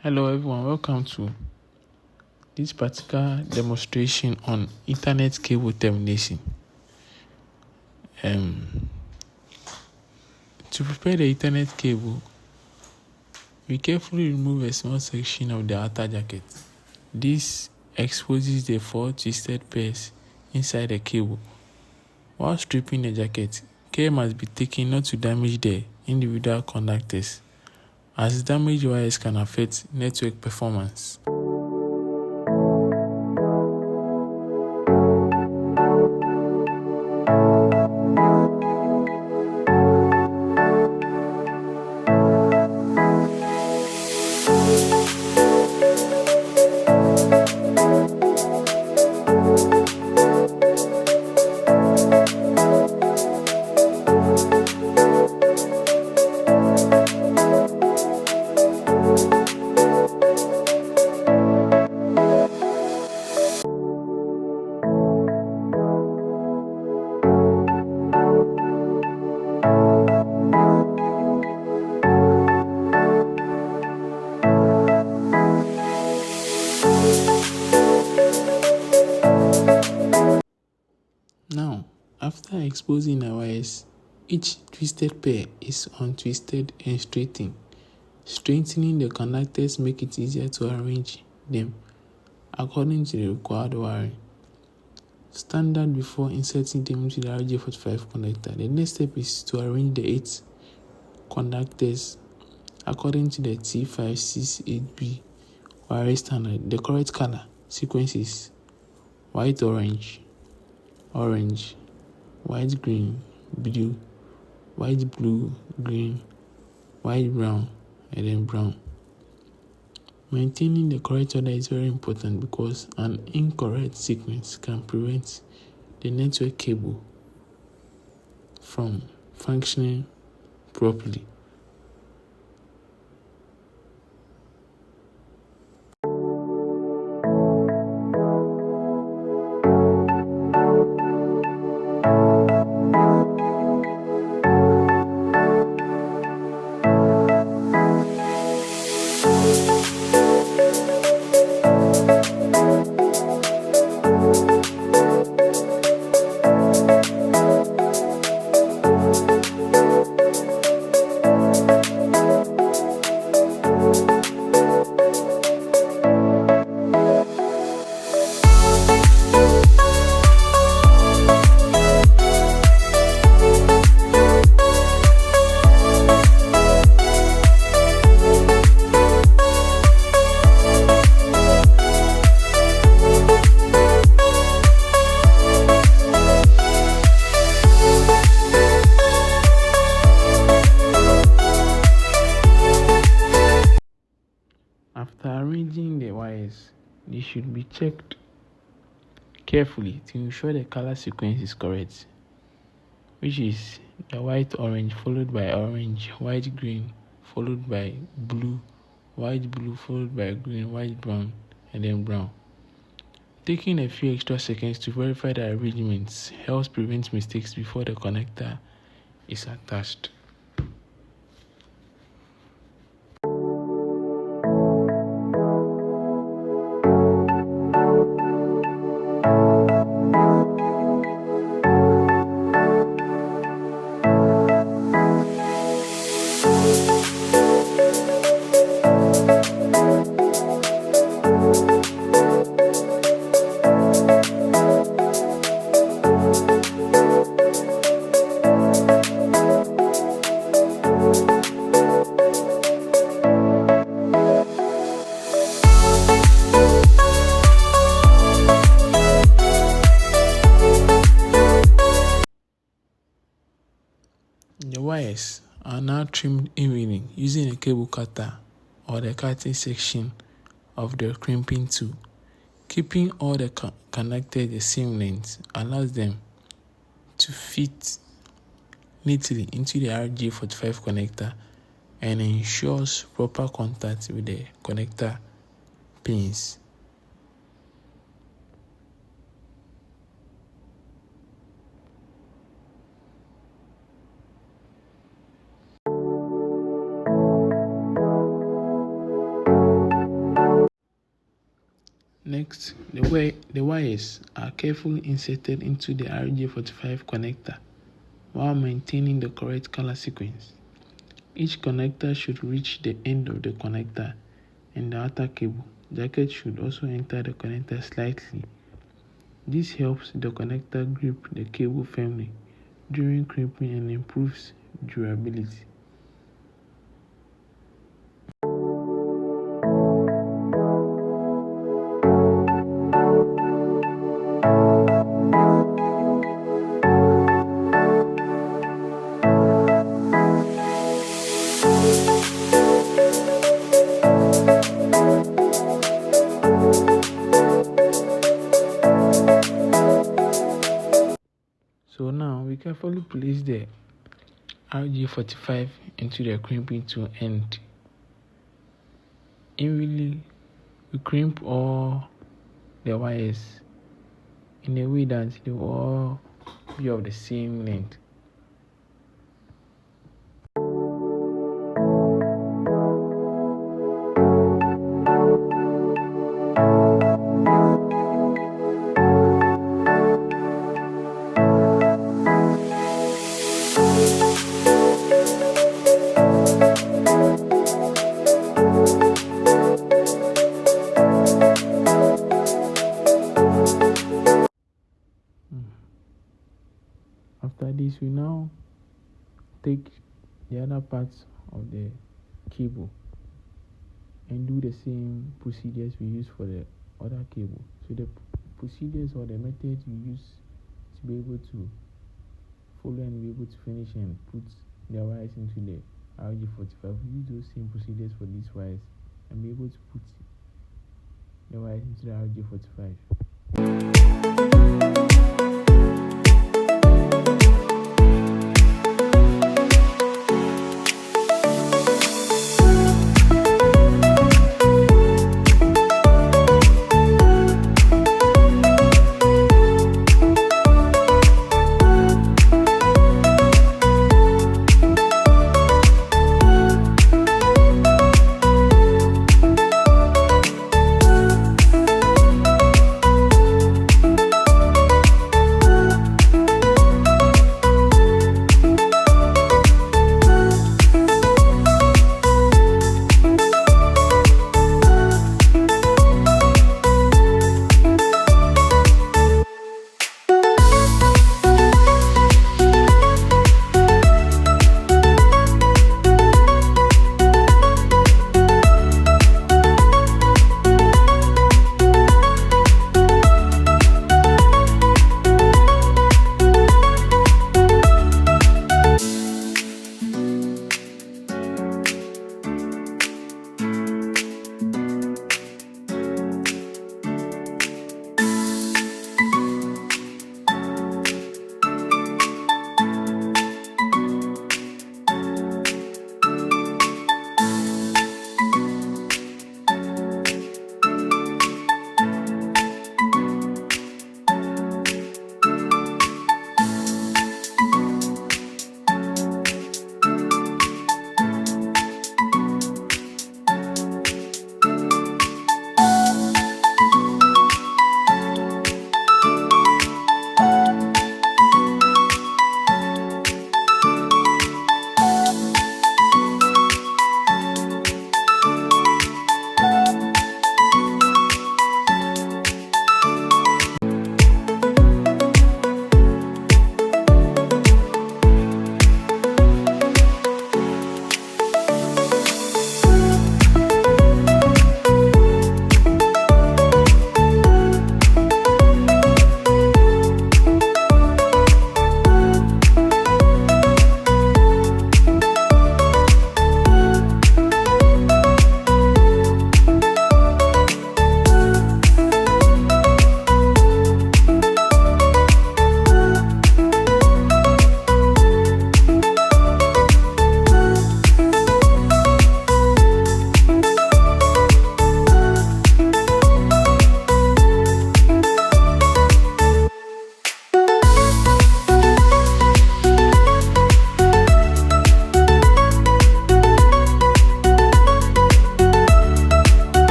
Hello everyone, welcome to this particular demonstration on Ethernet cable termination. To prepare the Ethernet cable, we carefully remove a small section of the outer jacket. This exposes the 4 twisted pairs inside the cable. While stripping the jacket, care must be taken not to damage the individual conductors, as damaged wires can affect network performance. Now, after exposing the wires, each twisted pair is untwisted and straightened. Straightening the conductors make it easier to arrange them according to the required wiring standard before inserting them into the RJ45 connector. The next step is to arrange the 8 conductors according to the T568B wiring standard. The correct color sequence is white orange, orange, white green, blue, white blue, green, white brown, and then brown. Maintaining the correct order is very important because an incorrect sequence can prevent the network cable from functioning properly. After arranging the wires, they should be checked carefully to ensure the color sequence is correct, which is the white orange followed by orange, white green followed by blue, white blue followed by green, white brown, and then brown. Taking a few extra seconds to verify the arrangements helps prevent mistakes before the connector is attached. The wires are now trimmed evenly using a cable cutter or the cutting section of the crimping tool. Keeping all the connected the same length allows them to fit neatly into the RJ45 connector and ensures proper contact with the connector pins. Next, the wires are carefully inserted into the RJ45 connector while maintaining the correct color sequence. Each connector should reach the end of the connector, and the outer cable jacket should also enter the connector slightly. This helps the connector grip the cable firmly during crimping and improves durability. So now we carefully place the RJ45 into the crimping tool and evenly we crimp all the wires in a way that they will all be of the same length. After this, we now take the other parts of the cable and do the same procedures we use for the other cable. So the procedures or the methods we use to be able to follow and be able to finish and put the wires into the RJ45, we use those same procedures for these wires and be able to put the wires into the RJ45.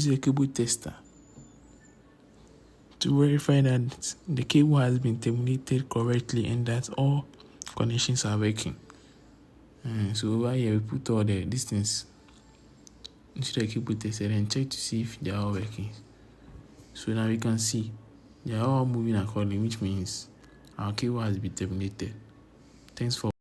use a cable tester to verify that the cable has been terminated correctly and that all connections are working. So over here we put all the distance into the cable tester and check to see if they are all working. So now we can see they are all moving accordingly, which means our cable has been terminated. Thanks for